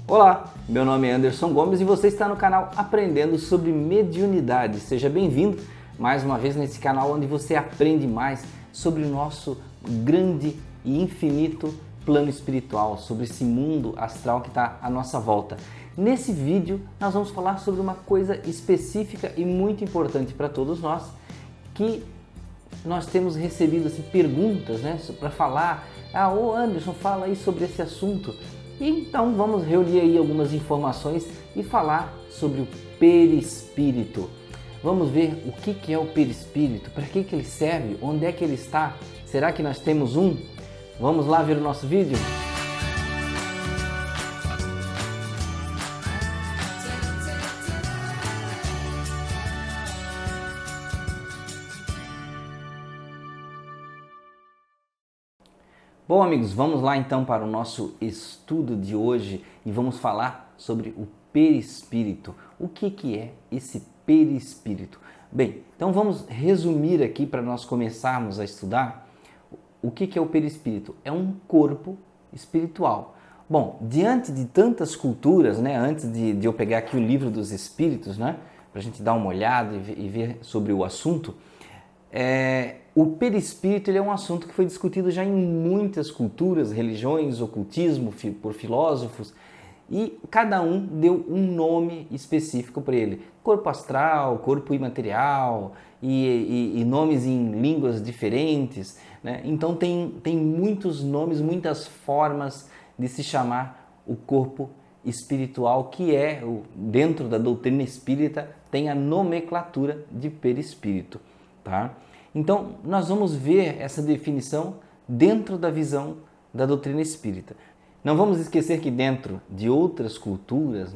Olá, meu nome é Anderson Gomes e você está no canal Aprendendo sobre Mediunidade. Seja bem-vindo mais uma vez nesse canal onde você aprende mais sobre o nosso grande e infinito plano espiritual, sobre esse mundo astral que está à nossa volta. Nesse vídeo nós vamos falar sobre uma coisa específica e muito importante para todos nós, que nós temos recebido perguntas, para falar. Ô Anderson, fala aí sobre esse assunto. Então vamos reunir aí algumas informações e falar sobre o perispírito. Vamos ver o que é o perispírito, para que ele serve, onde é que ele está, será que nós temos um? Vamos lá ver o nosso vídeo? Bom, amigos, vamos lá então para o nosso estudo de hoje e vamos falar sobre o perispírito. O que é esse perispírito? Bem, então vamos resumir aqui para nós começarmos a estudar o que é o perispírito. É um corpo espiritual. Bom, diante de tantas culturas, antes de eu pegar aqui o livro dos espíritos, para a gente dar uma olhada e ver sobre o assunto, o perispírito ele é um assunto que foi discutido já em muitas culturas, religiões, ocultismo, por filósofos, e cada um deu um nome específico para ele. Corpo astral, corpo imaterial e nomes em línguas diferentes. Então tem muitos nomes, muitas formas de se chamar o corpo espiritual, que dentro da doutrina espírita, tem a nomenclatura de perispírito. Tá? Então, nós vamos ver essa definição dentro da visão da doutrina espírita. Não vamos esquecer que dentro de outras culturas,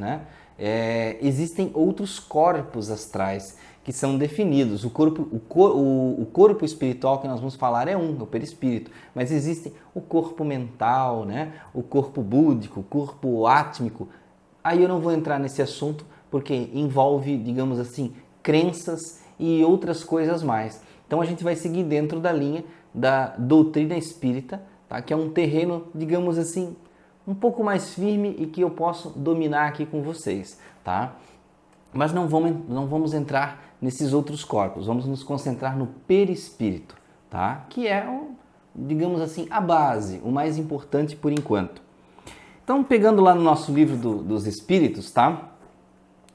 existem outros corpos astrais que são definidos. O corpo espiritual que nós vamos falar é o perispírito, mas existem o corpo mental, o corpo búdico, o corpo átmico. Aí eu não vou entrar nesse assunto porque envolve, digamos assim, crenças e outras coisas mais. Então a gente vai seguir dentro da linha da doutrina espírita, tá? Que é um terreno, digamos assim, um pouco mais firme e que eu posso dominar aqui com vocês, tá? Mas não vamos entrar nesses outros corpos, vamos nos concentrar no perispírito, tá? Que é, digamos assim, a base, o mais importante por enquanto. Então, pegando lá no nosso livro dos espíritos, tá?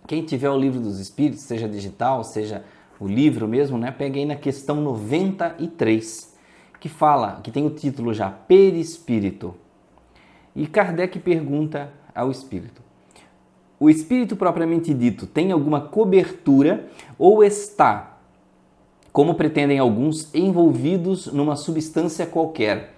Quem tiver o livro dos espíritos, seja digital, seja o livro mesmo, pega aí na questão 93, que tem o título já, Perispírito. E Kardec pergunta ao espírito: o espírito propriamente dito tem alguma cobertura ou está, como pretendem alguns, envolvidos numa substância qualquer?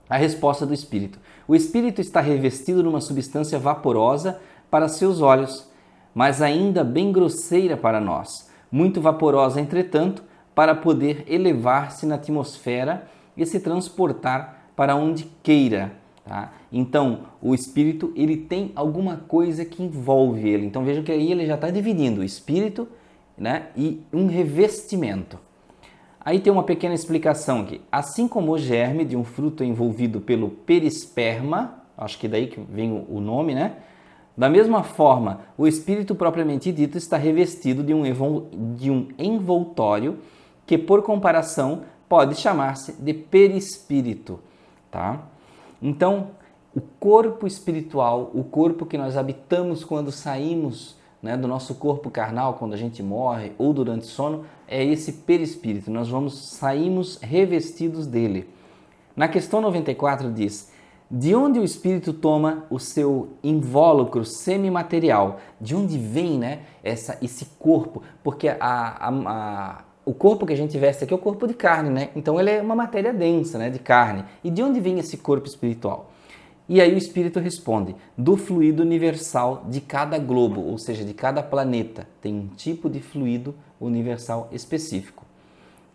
A resposta do espírito: o espírito está revestido numa substância vaporosa para seus olhos, mas ainda bem grosseira para nós. Muito vaporosa, entretanto, para poder elevar-se na atmosfera e se transportar para onde queira. Tá? Então, o espírito ele tem alguma coisa que envolve ele. Então, vejam que aí ele já está dividindo o espírito e um revestimento. Aí tem uma pequena explicação aqui. Assim como o germe de um fruto envolvido pelo perisperma, acho que daí que vem o nome, Da mesma forma, o espírito propriamente dito está revestido de um envoltório que, por comparação, pode chamar-se de perispírito. Tá? Então, o corpo espiritual, o corpo que nós habitamos quando saímos do nosso corpo carnal, quando a gente morre ou durante o sono, é esse perispírito. Nós saímos revestidos dele. Na questão 94 diz: de onde o espírito toma o seu invólucro semimaterial? De onde vem esse corpo? Porque o corpo que a gente veste aqui é o corpo de carne, Então ele é uma matéria densa, de carne. E de onde vem esse corpo espiritual? E aí o espírito responde: do fluido universal de cada globo, ou seja, de cada planeta. Tem um tipo de fluido universal específico.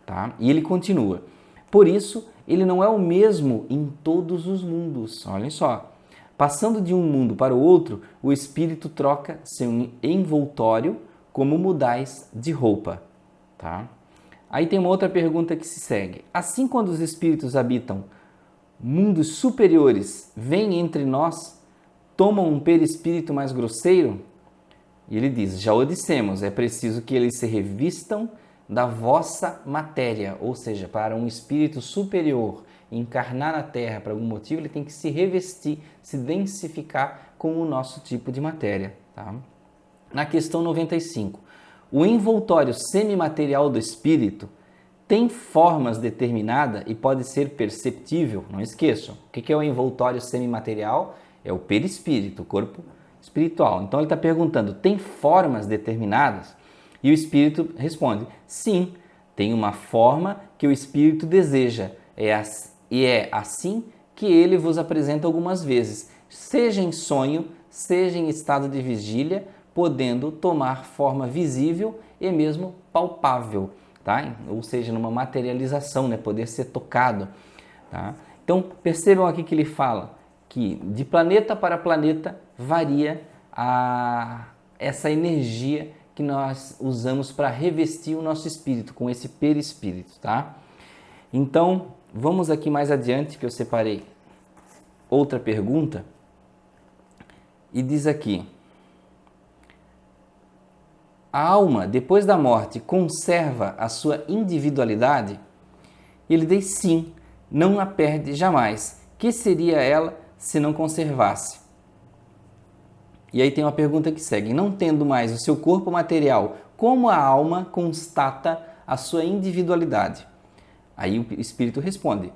Tá? E ele continua: por isso, ele não é o mesmo em todos os mundos. Olhem só. Passando de um mundo para o outro, o espírito troca seu envoltório como mudais de roupa. Tá? Aí tem uma outra pergunta que se segue. Assim, quando os espíritos habitam mundos superiores, vêm entre nós tomam um perispírito mais grosseiro? E ele diz, já o dissemos, é preciso que eles se revistam da vossa matéria, ou seja, para um espírito superior encarnar na Terra por algum motivo, ele tem que se revestir, se densificar com o nosso tipo de matéria. Tá? Na questão 95, o envoltório semimaterial do espírito tem formas determinadas e pode ser perceptível. Não esqueçam, o que é o envoltório semimaterial? É o perispírito, o corpo espiritual. Então ele está perguntando, tem formas determinadas? E o espírito responde, sim, tem uma forma que o espírito deseja, e é assim que ele vos apresenta algumas vezes, seja em sonho, seja em estado de vigília, podendo tomar forma visível e mesmo palpável, tá? Ou seja, numa materialização, né? Poder ser tocado. Tá? Então percebam aqui que ele fala que de planeta para planeta varia essa energia que nós usamos para revestir o nosso espírito com esse perispírito, tá? Então, vamos aqui mais adiante que eu separei outra pergunta e diz aqui: a alma, depois da morte, conserva a sua individualidade? Ele diz sim, não a perde jamais. Que seria ela se não conservasse? E aí tem uma pergunta que segue: não tendo mais o seu corpo material, como a alma constata a sua individualidade? Aí o espírito responde: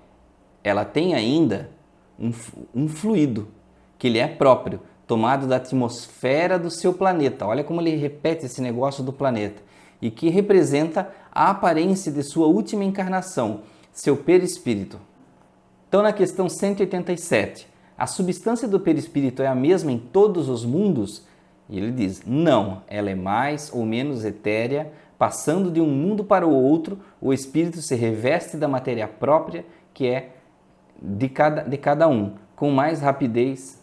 ela tem ainda um fluido, que lhe é próprio, tomado da atmosfera do seu planeta. Olha como ele repete esse negócio do planeta. E que representa a aparência de sua última encarnação, seu perispírito. Então, na questão 187, a substância do perispírito é a mesma em todos os mundos? E ele diz, não, ela é mais ou menos etérea, passando de um mundo para o outro, o espírito se reveste da matéria própria, que é de cada um, com mais rapidez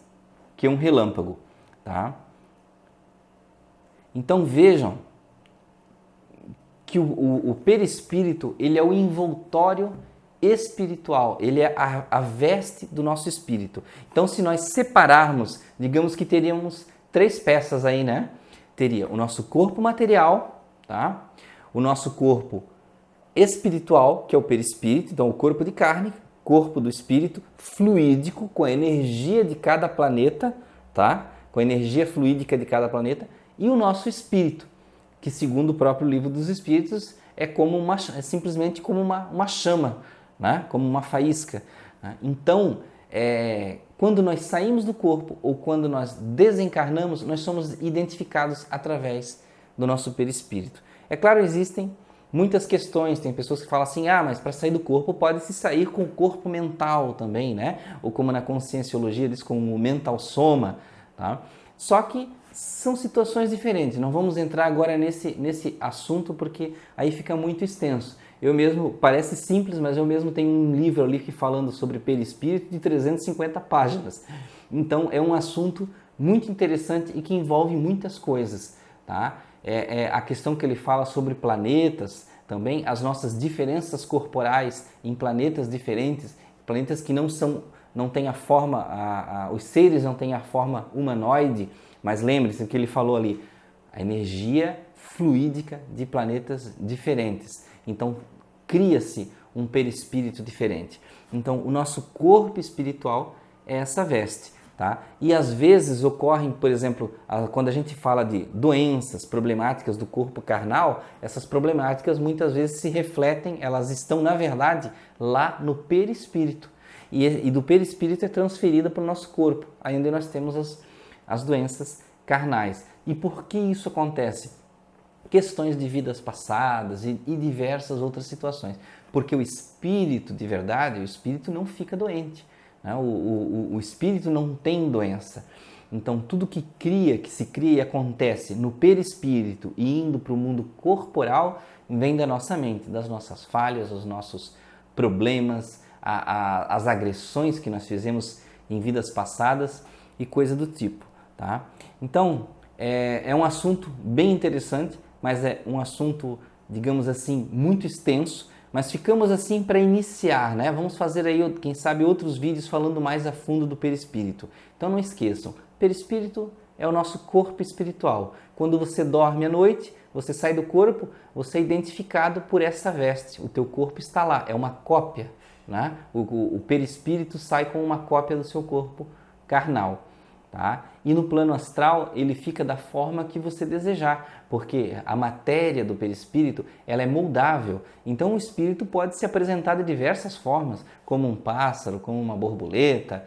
que um relâmpago. Tá? Então vejam que o perispírito ele é o envoltório espiritual, ele é a veste do nosso espírito. Então, se nós separarmos, digamos que teríamos 3 peças aí, né? Teria o nosso corpo material, tá? O nosso corpo espiritual, que é o perispírito, então o corpo de carne, corpo do espírito, fluídico, com a energia de cada planeta, tá? Com a energia fluídica de cada planeta, e o nosso espírito, que segundo o próprio livro dos Espíritos, é simplesmente como uma chama, né? Como uma faísca. Né? Então, quando nós saímos do corpo ou quando nós desencarnamos, nós somos identificados através do nosso perispírito. É claro, existem muitas questões, tem pessoas que falam assim, mas para sair do corpo pode-se sair com o corpo mental também, né? Ou como na Conscienciologia diz, com o mental soma, tá? Só que são situações diferentes, não vamos entrar agora nesse assunto porque aí fica muito extenso. Eu mesmo, parece simples, mas eu mesmo tenho um livro ali falando sobre perispírito de 350 páginas. Então é um assunto muito interessante e que envolve muitas coisas, tá? A questão que ele fala sobre planetas, também as nossas diferenças corporais em planetas diferentes, planetas que não têm a forma, os seres não têm a forma humanoide, mas lembre-se do que ele falou ali, a energia fluídica de planetas diferentes. Então, cria-se um perispírito diferente. Então, o nosso corpo espiritual é essa veste, tá? E às vezes ocorrem, por exemplo, quando a gente fala de doenças, problemáticas do corpo carnal, essas problemáticas muitas vezes se refletem, elas estão, na verdade, lá no perispírito. E do perispírito é transferida para o nosso corpo. Ainda nós temos as doenças carnais. E por que isso acontece? Questões de vidas passadas e diversas outras situações. Porque o espírito de verdade, o espírito não fica doente. Né? O espírito não tem doença. Então, tudo que se cria e acontece no perispírito e indo para o mundo corporal, vem da nossa mente, das nossas falhas, os nossos problemas, as agressões que nós fizemos em vidas passadas e coisa do tipo. Tá? Então, é um assunto bem interessante, mas é um assunto, digamos assim, muito extenso, mas ficamos assim para iniciar, né? Vamos fazer aí, quem sabe, outros vídeos falando mais a fundo do perispírito. Então não esqueçam, Perispírito é o nosso corpo espiritual. Quando você dorme à noite, você sai do corpo, você é identificado por essa veste. O teu corpo está lá, é uma cópia, né? O perispírito sai com uma cópia do seu corpo carnal. Tá? E no plano astral ele fica da forma que você desejar, porque a matéria do perispírito ela é moldável. Então o espírito pode se apresentar de diversas formas, como um pássaro, como uma borboleta.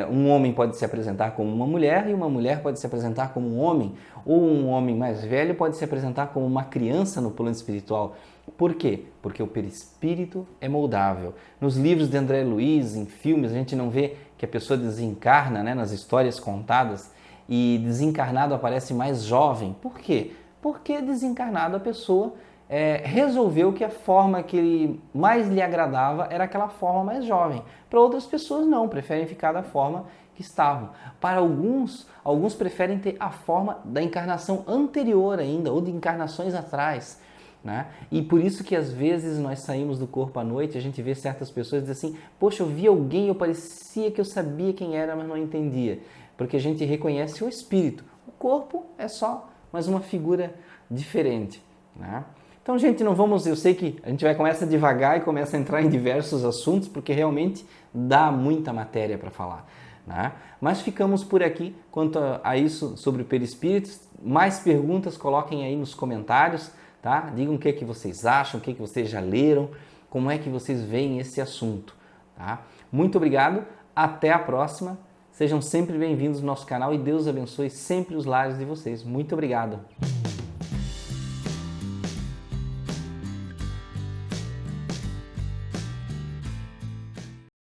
Um homem pode se apresentar como uma mulher e uma mulher pode se apresentar como um homem, ou um homem mais velho pode se apresentar como uma criança no plano espiritual. Por quê? Porque o perispírito é moldável. Nos livros de André Luiz, em filmes, a gente não vê que a pessoa desencarna, né, nas histórias contadas, e desencarnado aparece mais jovem. Por quê? Porque desencarnado a pessoa resolveu que a forma que mais lhe agradava era aquela forma mais jovem. Para outras pessoas não, preferem ficar da forma que estavam. Para alguns preferem ter a forma da encarnação anterior ainda, ou de encarnações atrás. Né? E por isso que às vezes nós saímos do corpo à noite, a gente vê certas pessoas dizendo assim, poxa, eu vi alguém, eu parecia que eu sabia quem era, mas não entendia. Porque a gente reconhece o espírito. O corpo é só mais uma figura diferente. Né? Então, gente, não vamos... Eu sei que a gente vai começar devagar e começa a entrar em diversos assuntos, porque realmente dá muita matéria para falar. Né? Mas ficamos por aqui quanto a isso sobre o perispírito. Mais perguntas, coloquem aí nos comentários. Tá? Digam o que é que vocês acham, o que é que vocês já leram, como é que vocês veem esse assunto. Tá? Muito obrigado, até a próxima. Sejam sempre bem-vindos ao nosso canal e Deus abençoe sempre os lares de vocês. Muito obrigado.